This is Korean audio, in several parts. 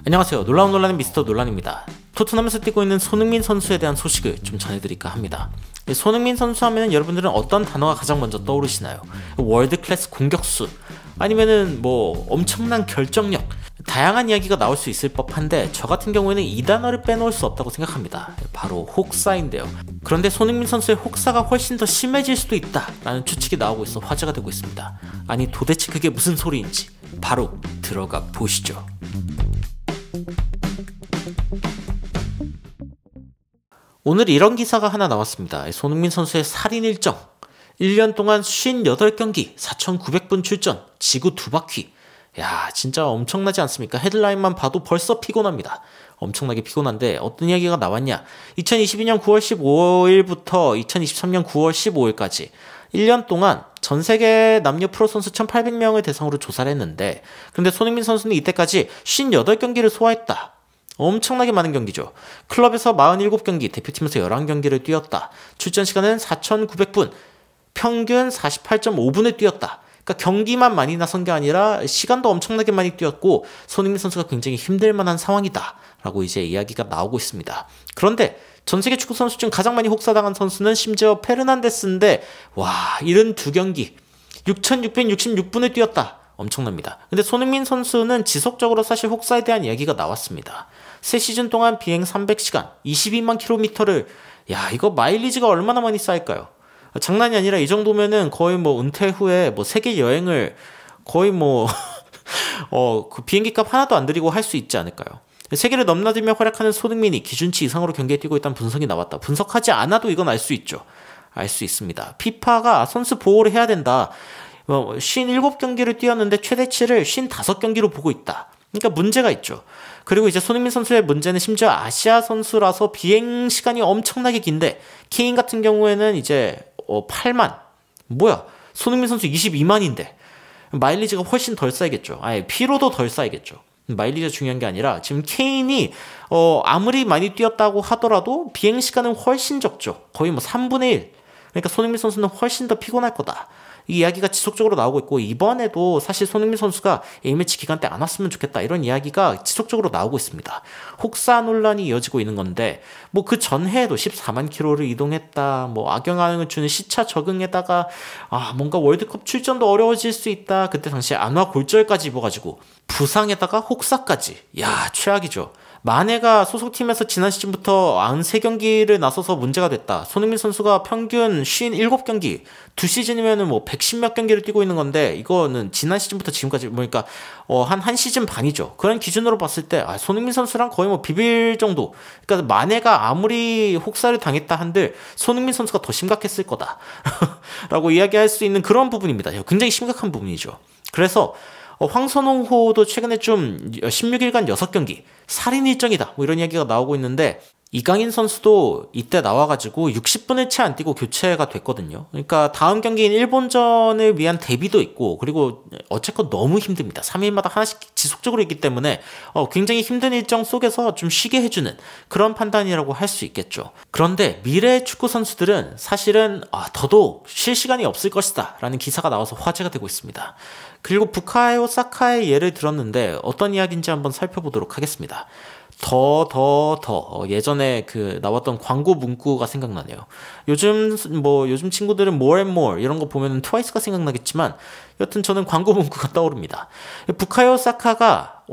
안녕하세요. 놀라운 논란의 미스터 논란입니다. 토트넘에서 뛰고 있는 손흥민 선수에 대한 소식을 좀 전해드릴까 합니다. 손흥민 선수 하면 여러분들은 어떤 단어가 가장 먼저 떠오르시나요? 월드 클래스 공격수, 아니면은 뭐 엄청난 결정력, 다양한 이야기가 나올 수 있을 법한데 저 같은 경우에는 이 단어를 빼놓을 수 없다고 생각합니다. 바로 혹사인데요. 그런데 손흥민 선수의 혹사가 훨씬 더 심해질 수도 있다라는 추측이 나오고 있어 화제가 되고 있습니다. 아니 도대체 그게 무슨 소리인지 바로 들어가 보시죠. 오늘 이런 기사가 하나 나왔습니다. 손흥민 선수의 살인 일정, 1년 동안 58경기 4,900분 출전, 지구 2바퀴. 야, 진짜 엄청나지 않습니까? 헤드라인만 봐도 벌써 피곤합니다. 엄청나게 피곤한데 어떤 이야기가 나왔냐? 2022년 9월 15일부터 2023년 9월 15일까지 1년 동안 전 세계 남녀 프로 선수 1,800명을 대상으로 조사를 했는데, 근데 손흥민 선수는 이때까지 58경기를 소화했다. 엄청나게 많은 경기죠. 클럽에서 47경기, 대표팀에서 11경기를 뛰었다. 출전 시간은 4,900분, 평균 48.5분을 뛰었다. 그러니까 경기만 많이 나선 게 아니라 시간도 엄청나게 많이 뛰었고 손흥민 선수가 굉장히 힘들 만한 상황이다 라고 이제 이야기가 나오고 있습니다. 그런데 전 세계 축구 선수 중 가장 많이 혹사당한 선수는 심지어 페르난데스인데, 와, 72경기 6,666분을 뛰었다. 엄청납니다. 근데 손흥민 선수는 지속적으로 사실 혹사에 대한 이야기가 나왔습니다. 3시즌 동안 비행 300시간, 22만 킬로미터를, 야, 이거 마일리지가 얼마나 많이 쌓일까요? 장난이 아니라 이 정도면은 거의 뭐 은퇴 후에 뭐 세계 여행을 거의 뭐 그 비행기 값 하나도 안 들이고 할 수 있지 않을까요? 세계를 넘나들며 활약하는 손흥민이 기준치 이상으로 경기에 뛰고 있다는 분석이 나왔다. 분석하지 않아도 이건 알 수 있죠. 알 수 있습니다. 피파가 선수 보호를 해야 된다. 57경기를 뛰었는데 최대치를 55경기로 보고 있다. 그러니까 문제가 있죠. 그리고 이제 손흥민 선수의 문제는 심지어 아시아 선수라서 비행 시간이 엄청나게 긴데, 케인 같은 경우에는 이제 8만, 뭐야, 손흥민 선수 22만인데 마일리지가 훨씬 덜 쌓이겠죠. 아예 피로도 덜 쌓이겠죠. 마일리지가 중요한 게 아니라 지금 케인이 아무리 많이 뛰었다고 하더라도 비행 시간은 훨씬 적죠. 거의 뭐 3분의 1. 그러니까 손흥민 선수는 훨씬 더 피곤할 거다. 이 이야기가 지속적으로 나오고 있고, 이번에도 사실 손흥민 선수가 A매치 기간 때 안 왔으면 좋겠다 이런 이야기가 지속적으로 나오고 있습니다. 혹사 논란이 이어지고 있는 건데, 뭐 그 전해에도 14만 킬로를 이동했다, 뭐 악영향을 주는 시차 적응에다가 뭔가 월드컵 출전도 어려워질 수 있다, 그때 당시에 안와 골절까지 입어가지고 부상에다가 혹사까지. 야, 최악이죠. 마네가 소속팀에서 지난 시즌부터 93경기를 나서서 문제가 됐다. 손흥민 선수가 평균 57경기, 2시즌이면은 뭐 110몇 경기를 뛰고 있는 건데, 이거는 지난 시즌부터 지금까지 보니까 한 시즌 반이죠. 그런 기준으로 봤을 때 손흥민 선수랑 거의 뭐 비빌 정도. 그러니까 마네가 아무리 혹사를 당했다 한들 손흥민 선수가 더 심각했을 거다 라고 이야기할 수 있는 그런 부분입니다. 굉장히 심각한 부분이죠. 그래서 황선홍호도 최근에 좀 16일간 6경기 살인 일정이다 뭐 이런 이야기가 나오고 있는데, 이강인 선수도 이때 나와가지고 60분을 채 안 뛰고 교체가 됐거든요. 그러니까 다음 경기인 일본전을 위한 대비도 있고, 그리고 어쨌건 너무 힘듭니다. 3일마다 하나씩 지속적으로 있기 때문에 굉장히 힘든 일정 속에서 좀 쉬게 해주는 그런 판단이라고 할 수 있겠죠. 그런데 미래 축구 선수들은 사실은 더더욱 쉴 시간이 없을 것이다 라는 기사가 나와서 화제가 되고 있습니다. 그리고 부카요 사카의 예를 들었는데 어떤 이야기인지 한번 살펴보도록 하겠습니다. 예전에 그 나왔던 광고 문구가 생각나네요. 요즘 친구들은 more and more 이런 거 보면은 트와이스가 생각나겠지만, 여튼 저는 광고 문구가 떠오릅니다. 부카요 사카가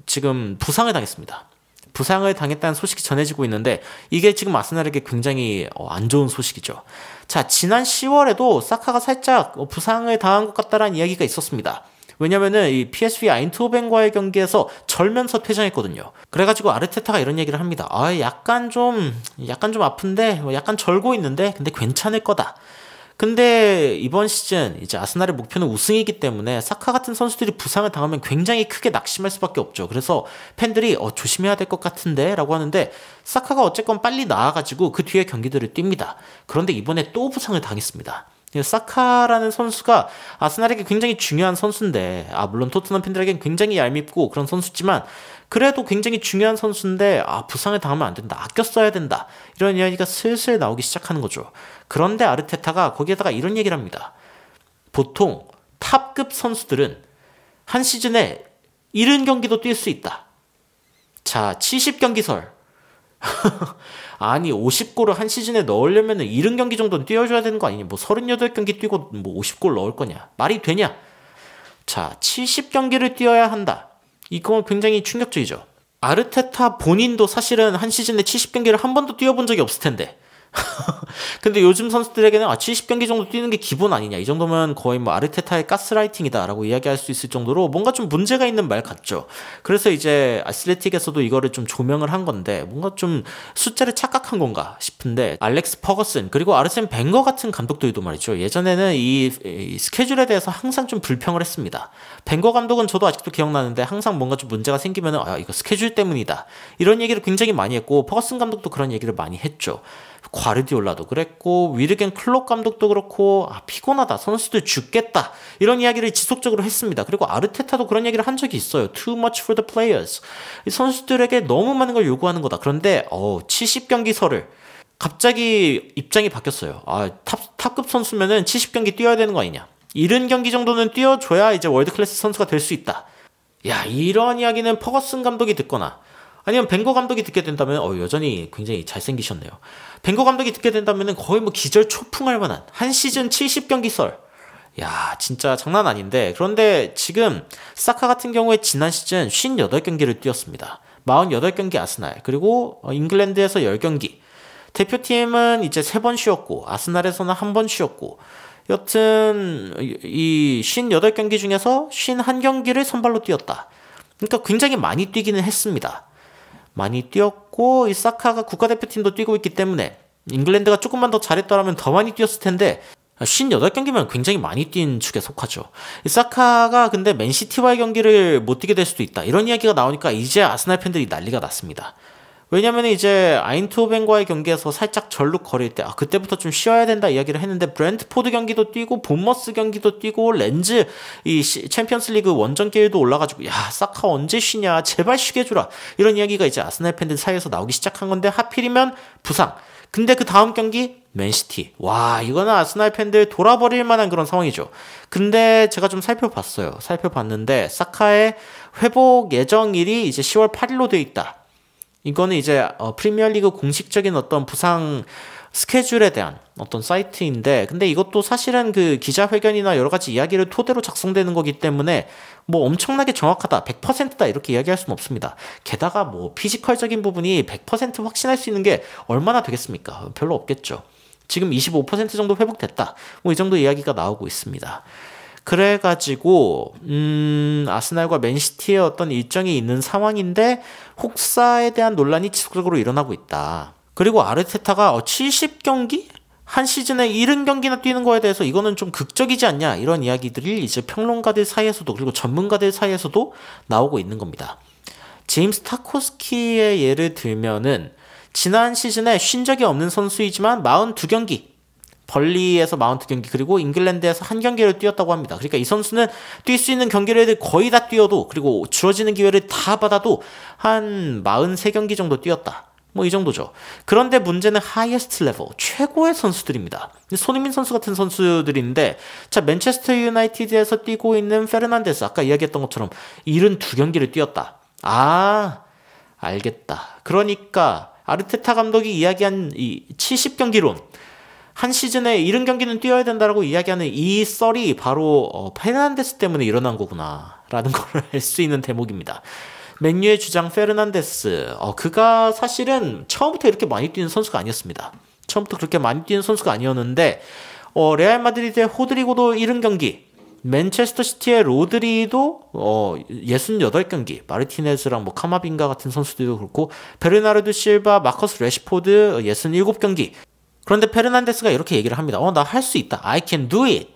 지금 부상을 당했습니다. 부상을 당했다는 소식이 전해지고 있는데, 이게 지금 아스날에게 굉장히 안 좋은 소식이죠. 자, 지난 10월에도 사카가 살짝 부상을 당한 것 같다라는 이야기가 있었습니다. 왜냐면은 이 PSV 아인트호벤과의 경기에서 절면서 퇴장했거든요. 그래가지고 아르테타가 이런 얘기를 합니다. 약간 좀 아픈데, 약간 절고 있는데, 근데 괜찮을 거다. 근데 이번 시즌 이제 아스날의 목표는 우승이기 때문에 사카 같은 선수들이 부상을 당하면 굉장히 크게 낙심할 수밖에 없죠. 그래서 팬들이 조심해야 될 것 같은데 라고 하는데, 사카가 어쨌건 빨리 나아가지고 그 뒤에 경기들을 뜁니다. 그런데 이번에 또 부상을 당했습니다. 사카라는 선수가 아스날에게 굉장히 중요한 선수인데, 물론 토트넘 팬들에게는 굉장히 얄밉고 그런 선수지만 그래도 굉장히 중요한 선수인데 부상을 당하면 안 된다, 아껴 써야 된다, 이런 이야기가 슬슬 나오기 시작하는 거죠. 그런데 아르테타가 거기에다가 이런 얘기를 합니다. 보통 탑급 선수들은 한 시즌에 70경기도 뛸 수 있다. 자, 70경기설. 아니 50골을 한 시즌에 넣으려면 70경기 정도는 뛰어줘야 되는 거 아니냐. 뭐 38경기 뛰고 뭐 50골 넣을 거냐. 말이 되냐. 자, 70경기를 뛰어야 한다. 이건 굉장히 충격적이죠. 아르테타 본인도 사실은 한 시즌에 70경기를 한 번도 뛰어본 적이 없을 텐데. 근데 요즘 선수들에게는 70경기 정도 뛰는 게 기본 아니냐, 이 정도면 거의 뭐 아르테타의 가스라이팅이다 라고 이야기할 수 있을 정도로 뭔가 좀 문제가 있는 말 같죠. 그래서 이제 아슬레틱에서도 이거를 좀 조명을 한 건데 뭔가 좀 숫자를 착각한 건가 싶은데, 알렉스 퍼거슨 그리고 아르센 벵거 같은 감독들도 말이죠, 예전에는 이 스케줄에 대해서 항상 좀 불평을 했습니다. 벵거 감독은 저도 아직도 기억나는데 항상 뭔가 좀 문제가 생기면은 이거 스케줄 때문이다 이런 얘기를 굉장히 많이 했고, 퍼거슨 감독도 그런 얘기를 많이 했죠. 과르디올라도 그랬고, 위르겐 클롭 감독도 그렇고, 피곤하다, 선수들 죽겠다 이런 이야기를 지속적으로 했습니다. 그리고 아르테타도 그런 얘기를 한 적이 있어요. Too much for the players. 이 선수들에게 너무 많은 걸 요구하는 거다. 그런데 70경기설을 갑자기 입장이 바뀌었어요. 탑급 선수면은 70경기 뛰어야 되는 거 아니냐, 70경기 정도는 뛰어줘야 이제 월드클래스 선수가 될 수 있다. 야, 이런 이야기는 퍼거슨 감독이 듣거나 아니면 벵거 감독이 듣게 된다면 여전히 굉장히 잘생기셨네요. 벵거 감독이 듣게 된다면 거의 뭐 기절 초풍할 만한 한 시즌 70경기 설. 야, 진짜 장난 아닌데, 그런데 지금 사카 같은 경우에 지난 시즌 58경기를 뛰었습니다. 48경기 아스날, 그리고 잉글랜드에서 10경기. 대표팀은 이제 3번 쉬었고 아스날에서는 1번 쉬었고, 여튼 이 58경기 중에서 51경기를 선발로 뛰었다. 그러니까 굉장히 많이 뛰기는 했습니다. 많이 뛰었고, 이 사카가 국가대표팀도 뛰고 있기 때문에 잉글랜드가 조금만 더 잘했더라면 더 많이 뛰었을 텐데 58경기면 굉장히 많이 뛴 축에 속하죠. 이 사카가 근데 맨시티와의 경기를 못 뛰게 될 수도 있다 이런 이야기가 나오니까 이제 아스날 팬들이 난리가 났습니다. 왜냐면 이제 아인트호벤과의 경기에서 살짝 절룩거릴 때 그때부터 좀 쉬어야 된다 이야기를 했는데, 브렌트포드 경기도 뛰고 본머스 경기도 뛰고 렌즈 이 챔피언스리그 원정 게임도 올라가지고 사카 언제 쉬냐, 제발 쉬게 해주라 이런 이야기가 이제 아스날 팬들 사이에서 나오기 시작한 건데, 하필이면 부상. 근데 그 다음 경기 맨시티. 와, 이거는 아스날 팬들 돌아버릴 만한 그런 상황이죠. 근데 제가 좀 살펴봤는데 사카의 회복 예정일이 이제 10월 8일로 되어 있다. 이거는 이제 프리미어리그 공식적인 어떤 부상 스케줄에 대한 어떤 사이트인데, 근데 이것도 사실은 그 기자회견이나 여러 가지 이야기를 토대로 작성되는 거기 때문에 뭐 엄청나게 정확하다, 100%다 이렇게 이야기할 수는 없습니다. 게다가 뭐 피지컬적인 부분이 100% 확신할 수 있는 게 얼마나 되겠습니까? 별로 없겠죠. 지금 25% 정도 회복됐다, 뭐 이 정도 이야기가 나오고 있습니다. 그래가지고 아스날과 맨시티의 어떤 일정이 있는 상황인데 혹사에 대한 논란이 지속적으로 일어나고 있다. 그리고 아르테타가 70경기? 한 시즌에 70경기나 뛰는 거에 대해서 이거는 좀 극적이지 않냐 이런 이야기들이 이제 평론가들 사이에서도 그리고 전문가들 사이에서도 나오고 있는 겁니다. 제임스 타코스키의 예를 들면은 지난 시즌에 쉰 적이 없는 선수이지만 42경기, 벌리에서 42경기 그리고 잉글랜드에서 1경기를 뛰었다고 합니다. 그러니까 이 선수는 뛸 수 있는 경기를 거의 다 뛰어도, 그리고 주어지는 기회를 다 받아도 한 43경기 정도 뛰었다. 뭐 이 정도죠. 그런데 문제는 하이에스트 레벨, 최고의 선수들입니다. 손흥민 선수 같은 선수들인데, 자, 맨체스터 유나이티드에서 뛰고 있는 페르난데스, 아까 이야기했던 것처럼 72경기를 뛰었다. 알겠다. 그러니까 아르테타 감독이 이야기한 이 70경기론, 한 시즌에 70경기는 뛰어야 된다라고 이야기하는 이 썰이 바로 페르난데스 때문에 일어난 거구나 라는 걸 알 수 있는 대목입니다. 맨유의 주장 페르난데스, 그가 사실은 처음부터 이렇게 많이 뛰는 선수가 아니었습니다. 처음부터 그렇게 많이 뛰는 선수가 아니었는데 레알 마드리드의 호드리고도 70경기, 맨체스터 시티의 로드리도 68경기, 마르티네즈랑 뭐 카마빈가 같은 선수들도 그렇고, 베르나르도 실바, 마커스 레시포드 67경기. 그런데 페르난데스가 이렇게 얘기를 합니다. 나 할 수 있다. I can do it.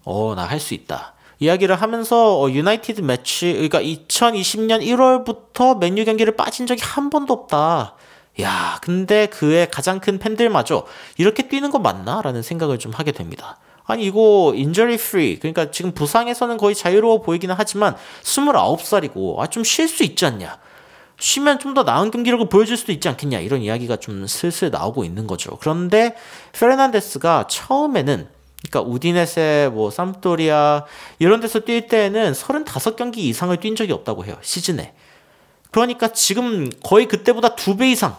나 할 수 있다. 이야기를 하면서 유나이티드 매치, 그러니까 2020년 1월부터 맨유 경기를 빠진 적이 한 번도 없다. 야, 근데 그의 가장 큰 팬들마저 이렇게 뛰는 거 맞나? 라는 생각을 좀 하게 됩니다. 아니 이거 인저리 프리, 그러니까 지금 부상에서는 거의 자유로워 보이기는 하지만 29살이고 좀 쉴 수 있지 않냐, 쉬면 좀 더 나은 경기력을 보여줄 수도 있지 않겠냐, 이런 이야기가 좀 슬슬 나오고 있는 거죠. 그런데 페르난데스가 처음에는, 그러니까 우디네세, 뭐 삼도리아 이런 데서 뛸 때에는 35경기 이상을 뛴 적이 없다고 해요, 시즌에. 그러니까 지금 거의 그때보다 2배 이상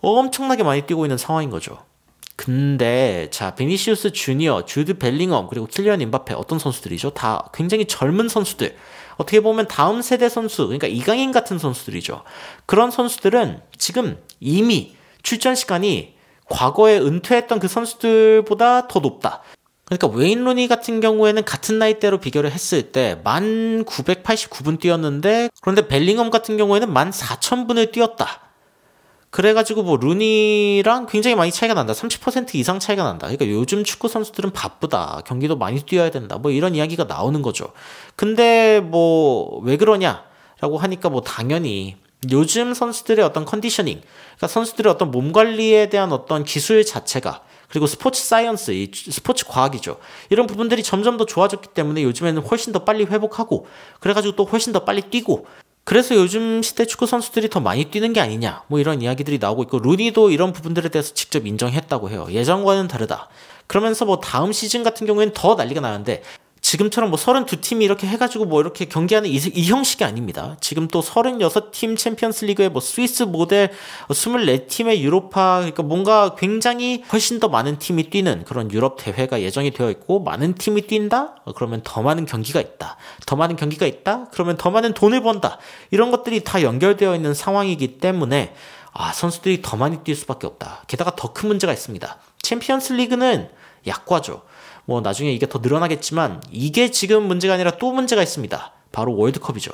엄청나게 많이 뛰고 있는 상황인 거죠. 근데 자, 비니시우스 주니어, 주드 벨링엄, 그리고 킬리안 임바페 어떤 선수들이죠? 다 굉장히 젊은 선수들. 어떻게 보면 다음 세대 선수, 그러니까 이강인 같은 선수들이죠. 그런 선수들은 지금 이미 출전 시간이 과거에 은퇴했던 그 선수들보다 더 높다. 그러니까 웨인 루니 같은 경우에는 같은 나이대로 비교를 했을 때 1989분 뛰었는데, 그런데 벨링엄 같은 경우에는 14,000분을 뛰었다. 그래가지고 뭐 루니랑 굉장히 많이 차이가 난다. 30% 이상 차이가 난다. 그러니까 요즘 축구 선수들은 바쁘다. 경기도 많이 뛰어야 된다. 뭐 이런 이야기가 나오는 거죠. 근데 뭐 왜 그러냐라고 하니까 뭐 당연히 요즘 선수들의 어떤 컨디셔닝, 그러니까 선수들의 어떤 몸 관리에 대한 어떤 기술 자체가, 그리고 스포츠 사이언스, 이 스포츠 과학이죠. 이런 부분들이 점점 더 좋아졌기 때문에 요즘에는 훨씬 더 빨리 회복하고, 그래가지고 또 훨씬 더 빨리 뛰고, 그래서 요즘 시대 축구 선수들이 더 많이 뛰는 게 아니냐, 뭐 이런 이야기들이 나오고 있고, 루니도 이런 부분들에 대해서 직접 인정했다고 해요. 예전과는 다르다. 그러면서 뭐 다음 시즌 같은 경우에는 더 난리가 나는데, 지금처럼 뭐 32팀이 이렇게 해가지고 뭐 이렇게 경기하는 이 형식이 아닙니다. 지금 또 36팀 챔피언스 리그에 뭐 스위스 모델 24팀의 유로파, 그러니까 뭔가 굉장히 훨씬 더 많은 팀이 뛰는 그런 유럽 대회가 예정이 되어 있고, 많은 팀이 뛴다? 그러면 더 많은 경기가 있다. 더 많은 경기가 있다? 그러면 더 많은 돈을 번다. 이런 것들이 다 연결되어 있는 상황이기 때문에 선수들이 더 많이 뛸 수밖에 없다. 게다가 더 큰 문제가 있습니다. 챔피언스 리그는 약과죠. 뭐 나중에 이게 더 늘어나겠지만 이게 지금 문제가 아니라 또 문제가 있습니다. 바로 월드컵이죠.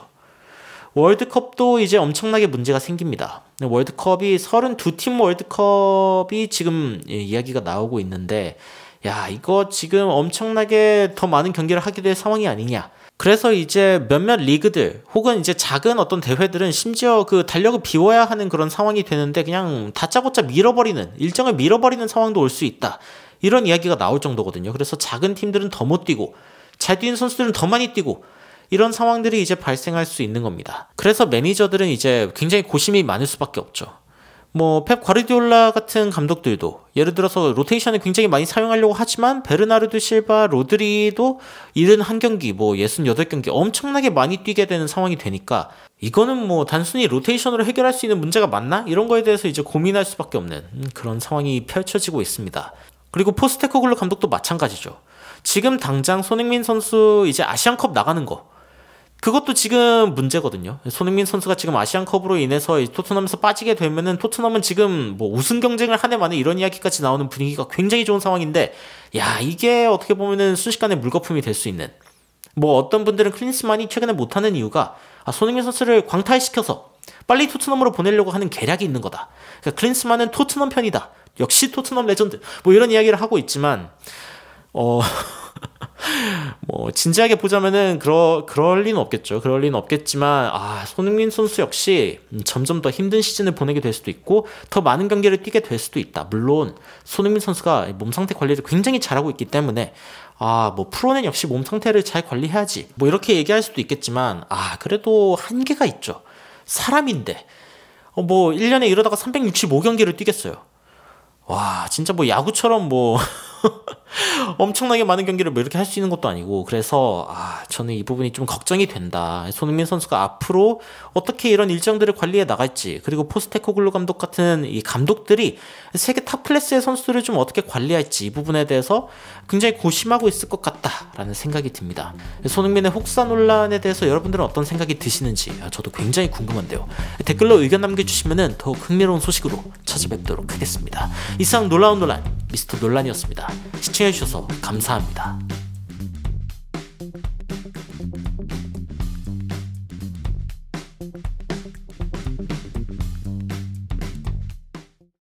월드컵도 이제 엄청나게 문제가 생깁니다. 월드컵이 32팀 월드컵이 지금 이야기가 나오고 있는데, 야, 이거 지금 엄청나게 더 많은 경기를 하게 될 상황이 아니냐. 그래서 이제 몇몇 리그들 혹은 이제 작은 어떤 대회들은 심지어 그 달력을 비워야 하는 그런 상황이 되는데 그냥 다짜고짜 밀어버리는, 일정을 밀어버리는 상황도 올 수 있다. 이런 이야기가 나올 정도거든요. 그래서 작은 팀들은 더 못 뛰고, 잘 뛰는 선수들은 더 많이 뛰고, 이런 상황들이 이제 발생할 수 있는 겁니다. 그래서 매니저들은 이제 굉장히 고심이 많을 수밖에 없죠. 뭐 펩 과르디올라 같은 감독들도 예를 들어서 로테이션을 굉장히 많이 사용하려고 하지만 베르나르도 실바, 로드리도 71경기, 뭐 68경기 엄청나게 많이 뛰게 되는 상황이 되니까 이거는 뭐 단순히 로테이션으로 해결할 수 있는 문제가 맞나? 이런 거에 대해서 이제 고민할 수밖에 없는 그런 상황이 펼쳐지고 있습니다. 그리고 포스테코글루 감독도 마찬가지죠. 지금 당장 손흥민 선수 이제 아시안컵 나가는 거, 그것도 지금 문제거든요. 손흥민 선수가 지금 아시안컵으로 인해서 토트넘에서 빠지게 되면은 토트넘은 지금 뭐 우승 경쟁을 하네 마네 이런 이야기까지 나오는 분위기가 굉장히 좋은 상황인데, 야, 이게 어떻게 보면은 순식간에 물거품이 될 수 있는, 뭐 어떤 분들은 클린스만이 최근에 못하는 이유가 손흥민 선수를 광탈시켜서 빨리 토트넘으로 보내려고 하는 계략이 있는 거다. 그러니까 클린스만은 토트넘 편이다. 역시 토트넘 레전드. 뭐 이런 이야기를 하고 있지만, 뭐 진지하게 보자면은 그럴 리는 없겠죠. 그럴 리는 없겠지만 손흥민 선수 역시 점점 더 힘든 시즌을 보내게 될 수도 있고 더 많은 경기를 뛰게 될 수도 있다. 물론 손흥민 선수가 몸 상태 관리를 굉장히 잘하고 있기 때문에 뭐 프로는 역시 몸 상태를 잘 관리해야지, 뭐 이렇게 얘기할 수도 있겠지만 그래도 한계가 있죠. 사람인데 뭐 1년에 이러다가 365경기를 뛰겠어요. 와, 진짜 뭐 야구처럼 뭐 엄청나게 많은 경기를 뭐 이렇게 할 수 있는 것도 아니고, 그래서 저는 이 부분이 좀 걱정이 된다. 손흥민 선수가 앞으로 어떻게 이런 일정들을 관리해 나갈지, 그리고 포스테코글루 감독 같은 이 감독들이 세계 탑 클래스의 선수들을 좀 어떻게 관리할지, 이 부분에 대해서 굉장히 고심하고 있을 것 같다라는 생각이 듭니다. 손흥민의 혹사 논란에 대해서 여러분들은 어떤 생각이 드시는지 저도 굉장히 궁금한데요. 댓글로 의견 남겨주시면 더욱 흥미로운 소식으로 찾아뵙도록 하겠습니다. 이상 놀라운 논란 미스터 논란이었습니다. 시청해주셔서 감사합니다.